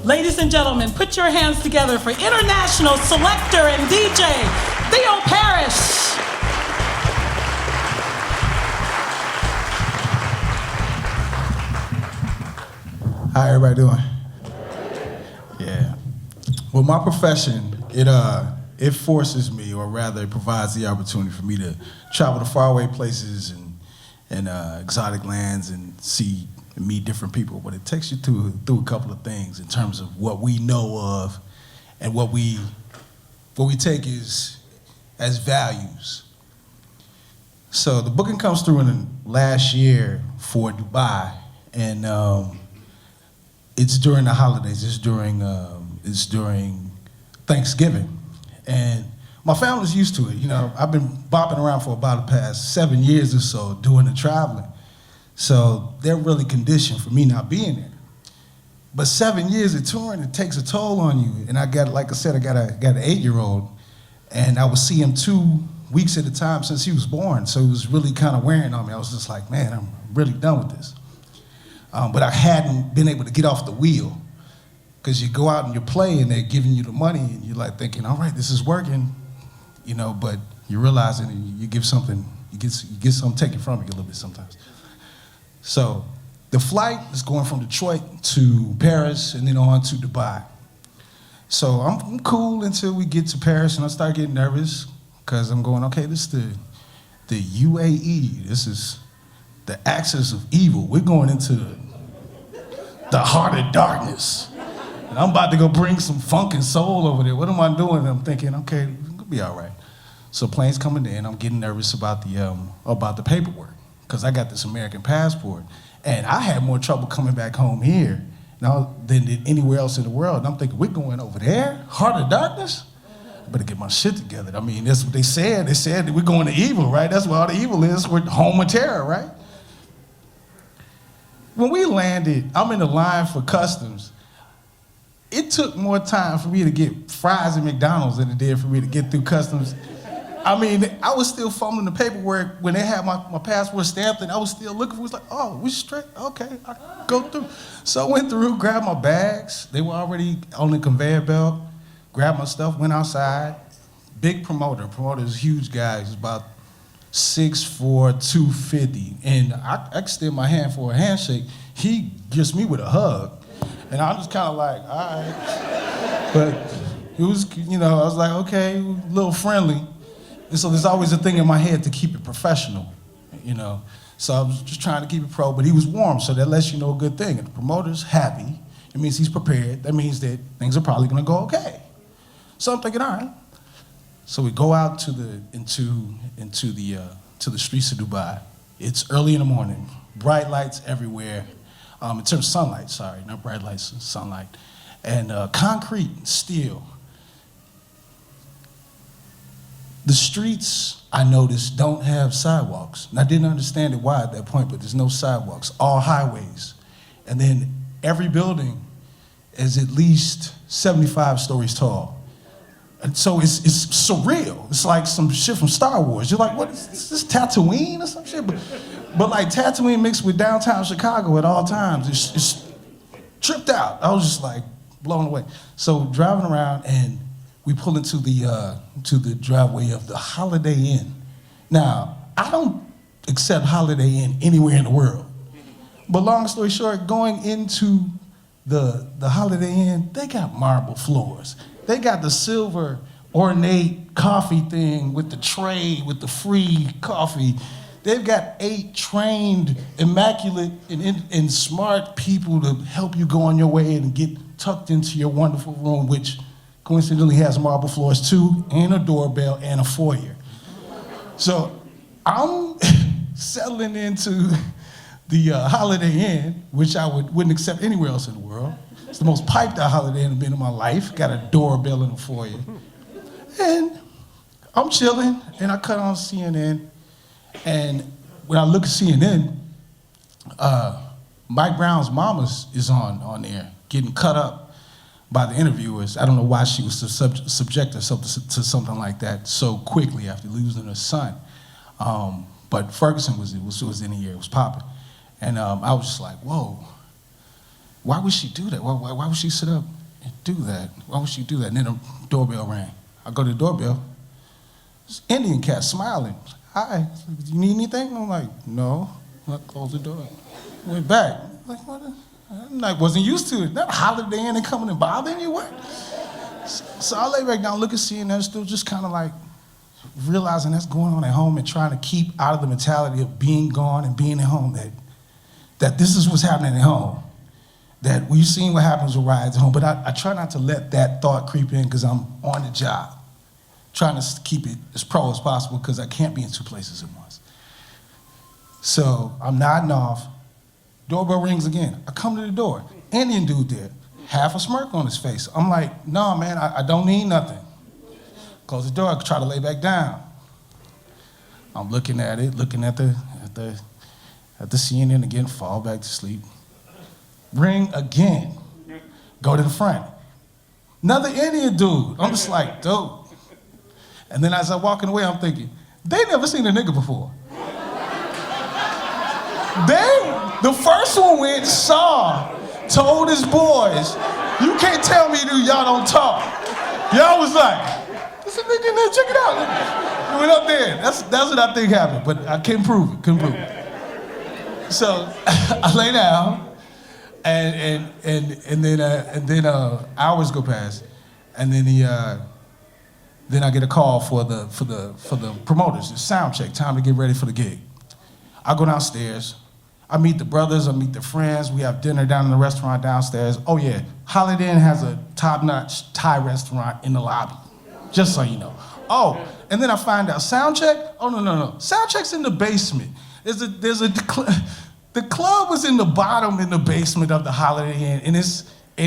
Ladies and gentlemen, put your hands together for international selector and DJ, Theo Parrish. How everybody doing? Yeah. Well, my profession, it forces me, or rather it provides the opportunity for me to travel to faraway places and exotic lands and see and meet different people. But it takes you through a couple of things in terms of what we know of and what we take as values. So the booking comes through in the last year for Dubai, and it's during the holidays. It's during Thanksgiving, and my family's used to it. You know, I've been bopping around for about the past 7 years or so doing the traveling, so they're really conditioned for me not being there. But 7 years of touring, it takes a toll on you. And I got, like I said, I got an 8-year-old, and I would see him 2 weeks at a time since he was born. So it was really kind of wearing on me. I was just like, man, I'm really done with this. But I hadn't been able to get off the wheel, because you go out and you play and they're giving you the money and you're like thinking, all right, this is working, you know, but you realize that you get something taken from you a little bit sometimes. So the flight is going from Detroit to Paris and then on to Dubai. So I'm cool until we get to Paris, and I start getting nervous because I'm going, okay, this is the UAE. This is the axis of evil. We're going into the heart of darkness. And I'm about to go bring some funk and soul over there. What am I doing? And I'm thinking, okay, it'll be all right. So plane's coming in. I'm getting nervous about the paperwork, because I got this American passport. And I had more trouble coming back home here than anywhere else in the world. And I'm thinking, we're going over there? Heart of darkness? I better get my shit together. I mean, that's what they said. They said that we're going to evil, right? That's where all the evil is. We're home of terror, right? When we landed, I'm in the line for customs. It took more time for me to get fries at McDonald's than it did for me to get through customs. I mean, I was still fumbling the paperwork when they had my passport stamped, and I was still looking for it. It was like, oh, we're straight, okay, I go through. So I went through, grabbed my bags. They were already on the conveyor belt. Grabbed my stuff, went outside. Big promoter. Promoter is a huge guy. He's about 6'4", 250. And I extend my hand for a handshake. He gives me with a hug. And I'm just kind of like, all right. But it was, you know, I was like, okay, a little friendly. And so there's always a thing in my head to keep it professional, you know. So I was just trying to keep it pro, but he was warm, so that lets you know a good thing. If the promoter's happy, it means he's prepared. That means that things are probably gonna go okay. So I'm thinking, all right. So we go out to the streets of Dubai. It's early in the morning, bright lights everywhere. In terms of sunlight, sorry, not bright lights, sunlight. And concrete, steel. The streets, I noticed, don't have sidewalks. And I didn't understand it why at that point, but there's no sidewalks, all highways. And then every building is at least 75 stories tall. And so it's surreal. It's like some shit from Star Wars. You're like, what is this, Tatooine or some shit? But like Tatooine mixed with downtown Chicago at all times. It's tripped out. I was just like blown away. So driving around, and we pull into the driveway of the Holiday Inn. Now, I don't accept Holiday Inn anywhere in the world. But long story short, going into the Holiday Inn, they got marble floors. They got the silver ornate coffee thing with the tray with the free coffee. They've got 8 trained, immaculate, and smart people to help you go on your way and get tucked into your wonderful room, which coincidentally has marble floors too, and a doorbell and a foyer. So I'm settling into the Holiday Inn, which I wouldn't accept anywhere else in the world. It's the most piped out Holiday Inn I've been in my life. Got a doorbell and a foyer. And I'm chilling, and I cut on CNN. And when I look at CNN, Mike Brown's mama is on there, getting cut up by the interviewers. I don't know why she was subject herself to something like that so quickly after losing her son. But Ferguson was in the air, it was popping. And I was just like, whoa, why would she do that? Why would she sit up do that? Why would she do that? And then the doorbell rang. I go to the doorbell. This Indian cat smiling. Hi, do you need anything? I'm like, no. I closed the door. Went back. Like, what? I wasn't used to it. That Holiday Inn and coming and bothering you, what? So I lay back down, look at CNN, still just kind of like realizing that's going on at home and trying to keep out of the mentality of being gone and being at home, that this is what's happening at home. That we've seen what happens with rides at home, but I try not to let that thought creep in because I'm on the job, trying to keep it as pro as possible because I can't be in two places at once. So I'm nodding off. Doorbell rings again. I come to the door. Indian dude there, half a smirk on his face. I'm like, no, man, I don't need nothing. Close the door, I try to lay back down. I'm looking at it, looking at the CNN again, fall back to sleep. Ring again. Go to the front. Another Indian dude. I'm just like, dude. And then as I'm walking away, I'm thinking, they never seen a nigga before. The first one went, saw, told his boys, you can't tell me y'all don't talk. Y'all was like, there's a nigga in there, check it out. We went up there. That's what I think happened, but I couldn't prove it. So I lay down, and then hours go past, and then I get a call for the promoters. It's Soundcheck, time to get ready for the gig. I go downstairs. I meet the brothers, I meet their friends. We have dinner down in the restaurant downstairs. Oh yeah, Holiday Inn has a top-notch Thai restaurant in the lobby, just so you know. Oh, and then I find out Soundcheck. Oh no. Soundcheck's in the basement. The club was in the bottom in the basement of the Holiday Inn, and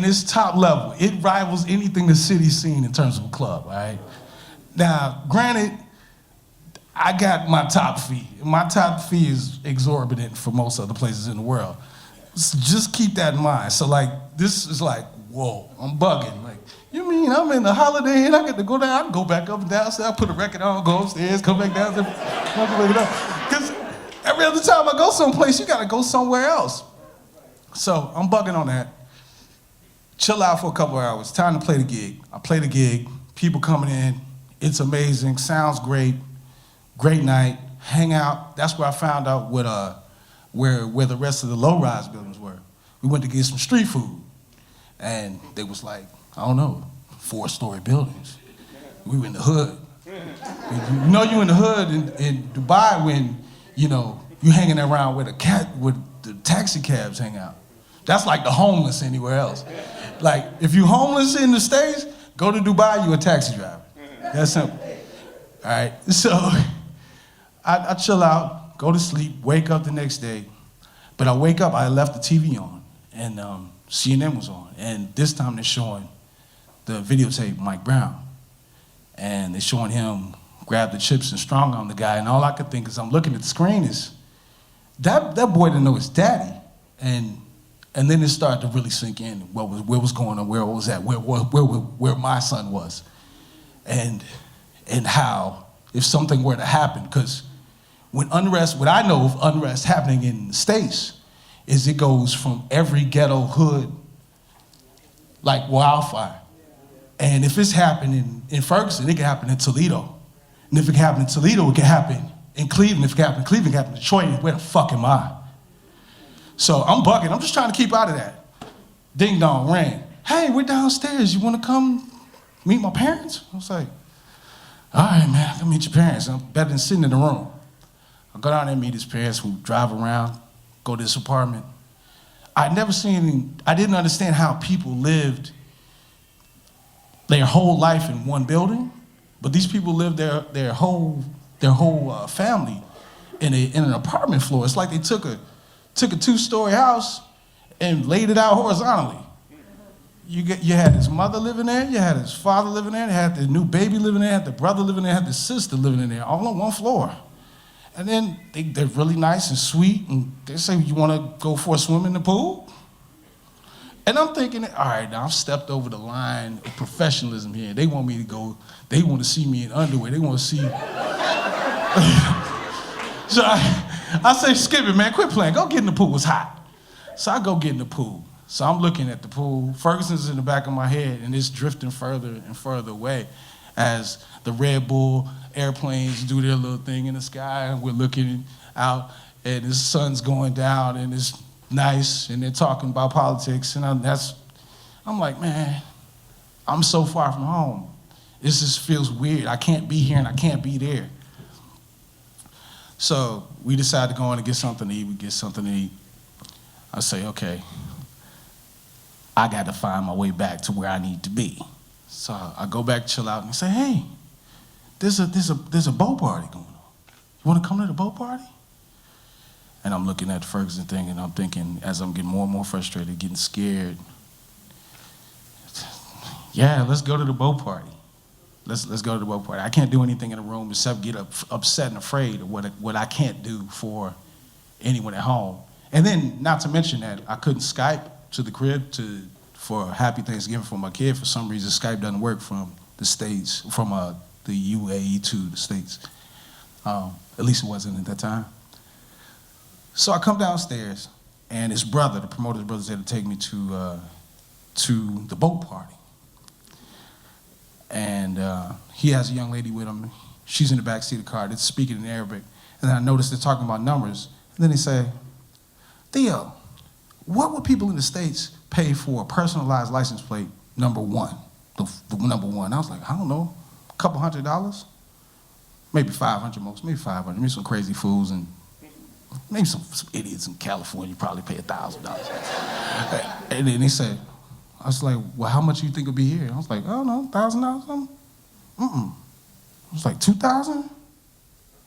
it's top level. It rivals anything the city's seen in terms of a club. All right. Now, granted, I got my top fee. My top fee is exorbitant for most other places in the world. So just keep that in mind. So like, this is like, whoa, I'm bugging. Like, you mean I'm in the Holiday Inn, I get to go down, I can go back up and downstairs, I put a record on, go upstairs, come back downstairs, because every other time I go someplace, you gotta go somewhere else. So I'm bugging on that. Chill out for a couple of hours, time to play the gig. I play the gig, people coming in, it's amazing, sounds great. Great night, hang out. That's where I found out where the rest of the low-rise buildings were. We went to get some street food, and they was like, I don't know, 4-story buildings. We were in the hood. You know you in the hood in Dubai when, you know, you hanging around where the taxi cabs hang out. That's like the homeless anywhere else. Like, if you homeless in the States, go to Dubai, you a taxi driver. That's simple. All right, so I chill out, go to sleep, wake up the next day. But I wake up, I left the TV on, and CNN was on. And this time they're showing the videotape, Mike Brown. And they're showing him grab the chips and strong on the guy. And all I could think is, I'm looking at the screen is, that boy didn't know his daddy. And then it started to really sink in what was going on, where it was at, where my son was. And how, if something were to happen, because when unrest, what I know of unrest happening in the States is it goes from every ghetto hood like wildfire. And if it's happening in Ferguson, it can happen in Toledo. And if it can happen in Toledo, it can happen in Cleveland. If it can happen in Cleveland, it can happen in Detroit. Where the fuck am I? So I'm bugging. I'm just trying to keep out of that. Ding dong, ring. Hey, we're downstairs. You want to come meet my parents? I was like, all right, man, come meet your parents. I'm better than sitting in the room. I go down there and meet his parents. We drive around, go to this apartment. I didn't understand how people lived their whole life in one building, but these people lived their whole family in an apartment floor. It's like they took a 2-story house and laid it out horizontally. You had his mother living there, you had his father living there, you had the new baby living there, had the brother living there, had the sister living in there, all on one floor. And then they're really nice and sweet, and they say, you want to go for a swim in the pool? And I'm thinking, all right, now I've stepped over the line of professionalism here. They want me to go, they want to see me in underwear, they want to see. So I say, skip it, man, quit playing, go get in the pool, it's hot. So I go get in the pool. So I'm looking at the pool. Ferguson's in the back of my head, and it's drifting further and further away as the Red Bull airplanes do their little thing in the sky, and we're looking out, and the sun's going down, and it's nice, and they're talking about politics, and I'm like, man, I'm so far from home. This just feels weird. I can't be here and I can't be there. So we decided to go in and get something to eat. We get something to eat. I say, okay, I got to find my way back to where I need to be. So I go back, chill out, and say, hey, there's a boat party going on. You want to come to the boat party? And I'm looking at the Ferguson thing, and I'm thinking, as I'm getting more and more frustrated, getting scared, yeah, let's go to the boat party. Let's go to the boat party. I can't do anything in the room except get upset and afraid of what I can't do for anyone at home. And then, not to mention that I couldn't Skype to the crib for a happy Thanksgiving for my kid. For some reason, Skype doesn't work from the States, from the UAE to the States. At least it wasn't at that time. So I come downstairs, and his brother, the promoter's brother's there to take me to the boat party. And he has a young lady with him. She's in the back seat of the car. They're speaking in Arabic. And then I noticed they're talking about numbers. And then they say, Theo, what would people in the States pay for a personalized license plate number one? The number one. I was like, I don't know, a couple $100? Maybe 500 most, maybe 500. Maybe some crazy fools and maybe some idiots in California probably pay $1,000. And then they said, I was like, well, how much do you think will be here? I was like, I don't know, $1,000 something? I was like, $2,000?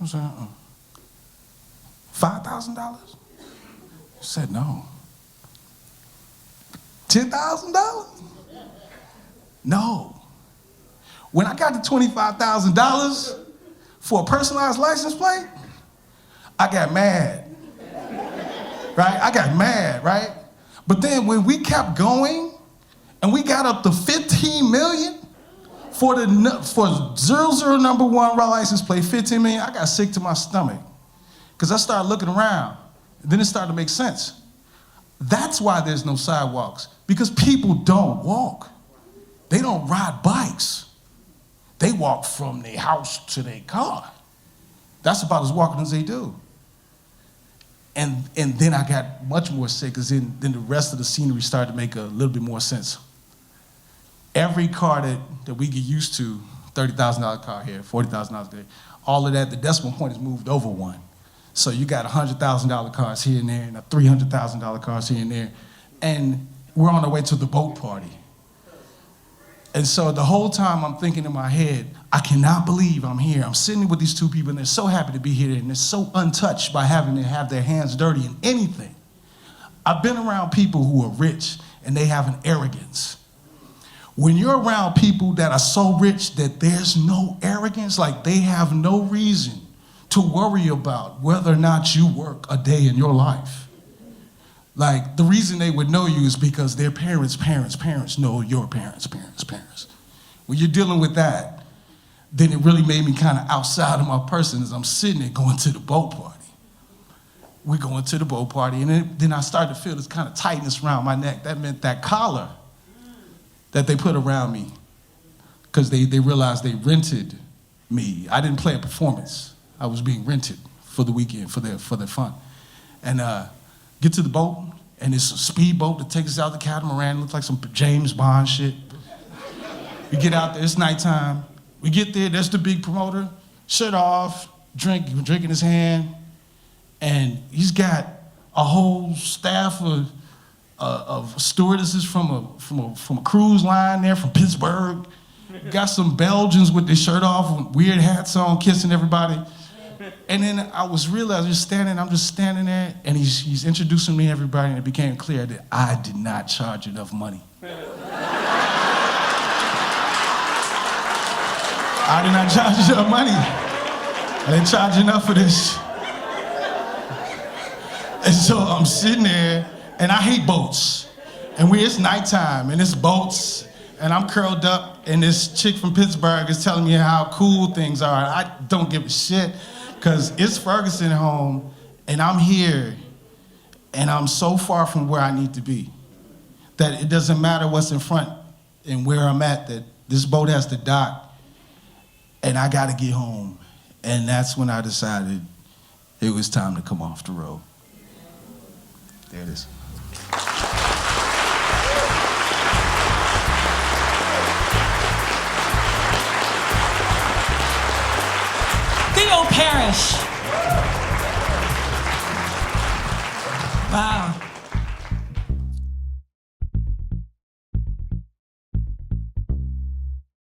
I was like, $5,000? He said, no. $10,000? No. When I got to $25,000 for a personalized license plate, I got mad, right? I got mad, right? But then when we kept going, and we got up to 15 million for 00 number one license plate, 15 million, I got sick to my stomach. Because I started looking around, and then it started to make sense. That's why there's no sidewalks, because people don't walk. They don't ride bikes. They walk from their house to their car. That's about as walking as they do. And then I got much more sick, because then the rest of the scenery started to make a little bit more sense. Every car that we get used to, $30,000 car here, $40,000 there, all of that, the decimal point is moved over one. So you got $100,000 cars here and there, and $300,000 cars here and there, and we're on our way to the boat party. And so the whole time I'm thinking in my head, I cannot believe I'm here. I'm sitting with these two people, and they're so happy to be here, and they're so untouched by having to have their hands dirty in anything. I've been around people who are rich, and they have an arrogance. When you're around people that are so rich that there's no arrogance, like they have no reason to worry about whether or not you work a day in your life. Like, the reason they would know you is because their parents' know your parents' parents. When you're dealing with that, then it really made me kind of outside of my person as I'm sitting there going to the boat party. We're going to the boat party, and then I started to feel this kind of tightness around my neck. That meant that collar that they put around me, because they realized they rented me. I didn't play a performance. I was being rented for the weekend, for their fun. And get to the boat, and it's a speedboat that takes us out the catamaran. It looks like some James Bond shit. We get out there, it's nighttime. We get there, there's the big promoter, shirt off, drink in his hand, and he's got a whole staff of stewardesses from a cruise line there from Pittsburgh. Got some Belgians with their shirt off, with weird hats on, kissing everybody. And then I was realizing, I'm just standing there, and he's introducing me to everybody, and it became clear that I did not charge enough money. I did not charge enough money. I didn't charge enough for this. And so I'm sitting there, and I hate boats. And it's nighttime, and it's boats, and I'm curled up, and this chick from Pittsburgh is telling me how cool things are. I don't give a shit, because it's Ferguson home, and I'm here, and I'm so far from where I need to be. that it doesn't matter what's in front and where I'm at, that this boat has to dock and I gotta get home. And that's when I decided it was time to come off the road. There it is. Theo Parrish. Wow.